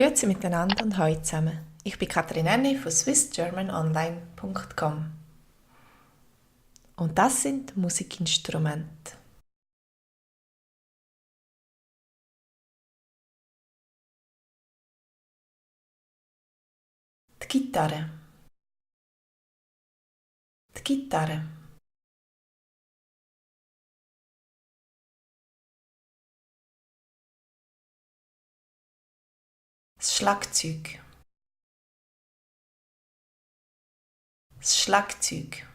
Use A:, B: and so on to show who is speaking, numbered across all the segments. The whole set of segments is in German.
A: Grüezi miteinander und hallo zusammen. Ich bin Katrin Enni von swissgermanonline.com und das sind Musikinstrumente. Die Gitarre, die Gitarre, das Schlagzeug, das Schlagzeug,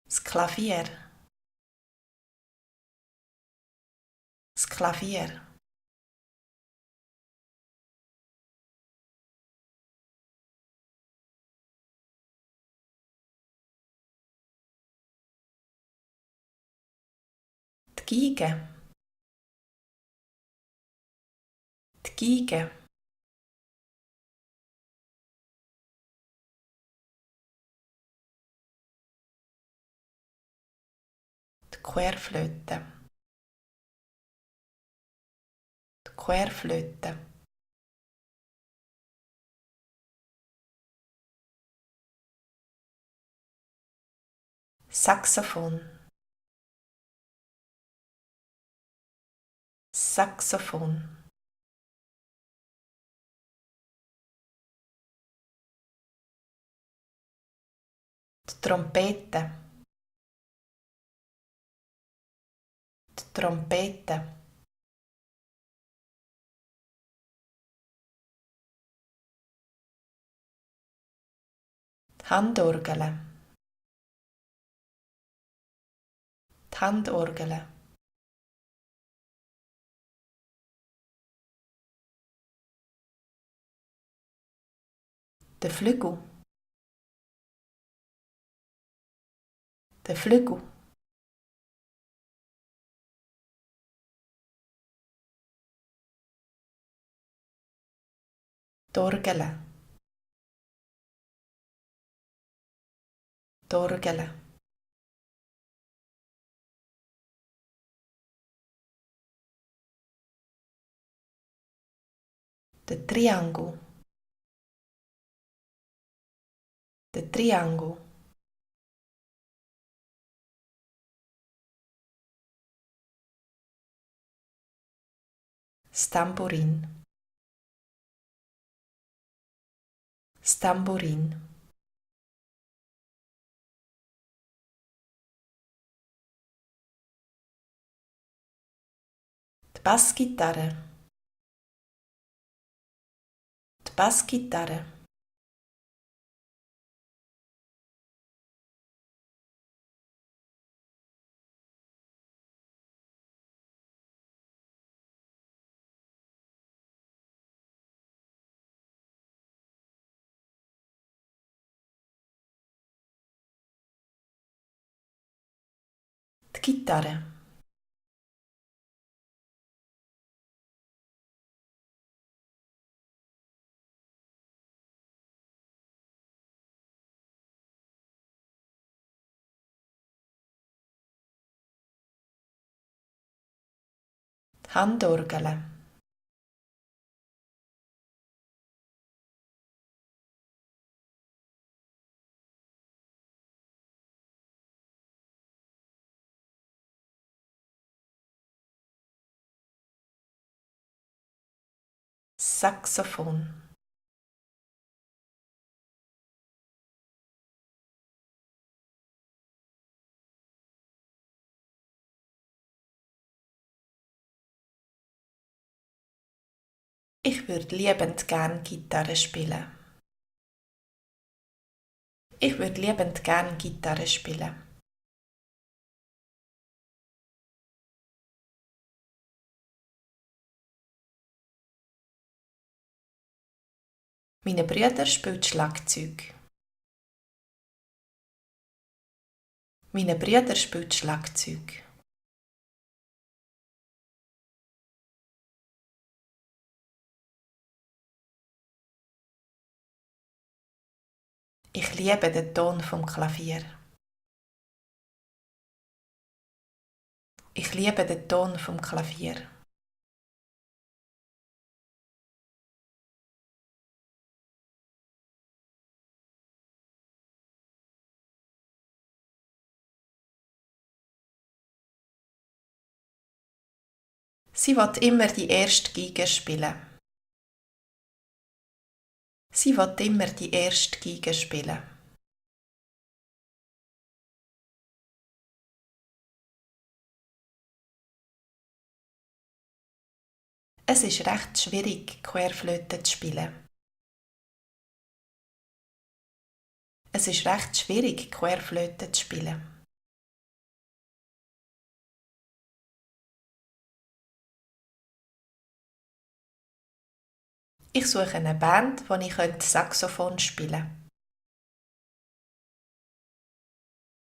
A: das Klavier, das Klavier, die Geige, die Geige, die Querflöte, die Querflöte, Saxophon, Saxophon, die Trompete, die Trompete, die Handorgel, die Handorgel, der Flügel, der Flügel, die Orgel, die Orgel, der Triangel, der Triangel, das Tambourin, das Tambourin, die Bassgitarre, die Bassgitarre, die Gitarre. Die Handorgel. Saxophon. Ich würde liebend gern Gitarre spielen. Ich würde liebend gern Gitarre spielen. Meine Brüder spielen Schlagzeug. Meine Brüder spielen Schlagzeug. Ich liebe den Ton vom Klavier. Ich liebe den Ton vom Klavier. Sie will immer die erste Geige spielen. Sie will immer die erste Geige spielen. Es ist recht schwierig, Querflöte zu spielen. Es ist recht schwierig, Querflöte zu spielen. Ich suche eine Band, wo ich Saxophon spielen könnte.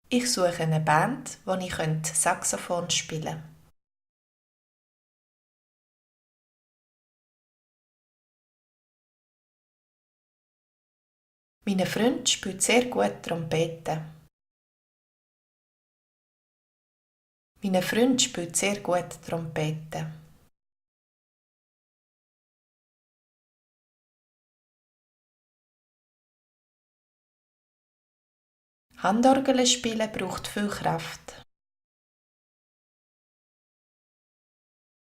A: Ich suche eine Band, wo ich Saxophon spielen könnte. Mein Freund spielt sehr gut Trompete. Mein Freund spielt sehr gut Trompete. Handorgel spielen braucht viel Kraft.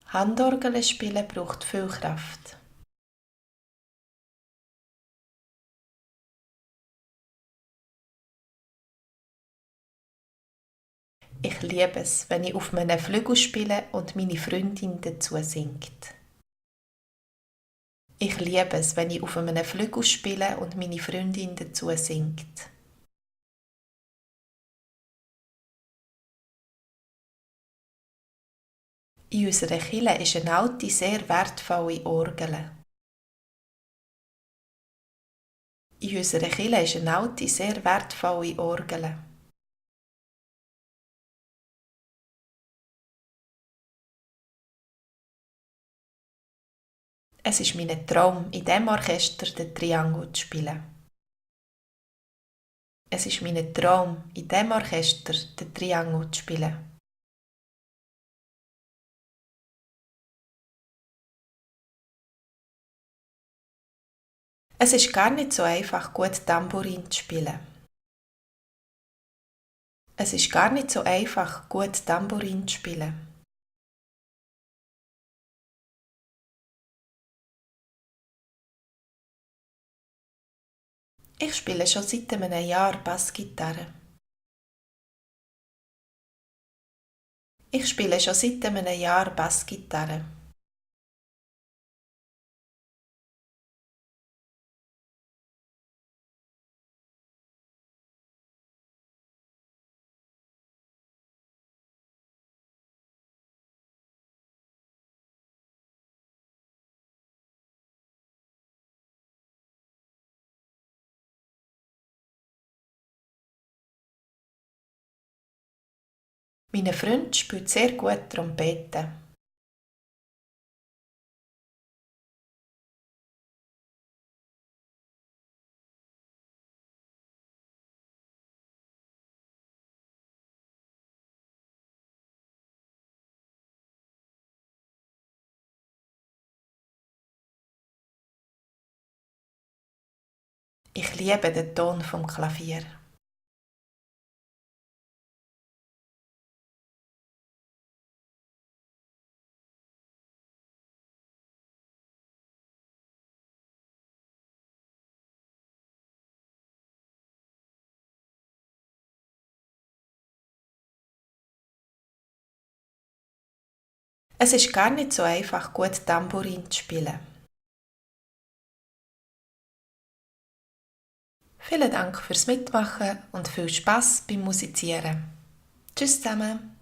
A: Handorgel spielen braucht viel Kraft. Ich liebe es, wenn ich auf einem Flügel spiele und meine Freundin dazu singt. Ich liebe es, wenn ich auf einem Flügel spiele und meine Freundin dazu singt. In unserer Kirche ist eine alte, sehr wertvolle Orgel. In unserer Kirche ist eine alte, sehr wertvolle Orgel. Es ist mein Traum, in diesem Orchester den Triangel zu spielen. Es ist mein Traum, in diesem Orchester den Triangel zu spielen. Es ist gar nicht so einfach, gut Tambourin zu spielen. Es ist gar nicht so einfach, gut Tambourin zu spielen. Ich spiele schon seit einem Jahr Bassgitarre. Ich spiele schon seit einem Jahr Bassgitarre. Mein Freund spielt sehr gut Trompete. Ich liebe den Ton vom Klavier. Es ist gar nicht so einfach, gut Tambourin zu spielen. Vielen Dank fürs Mitmachen und viel Spaß beim Musizieren. Tschüss zusammen!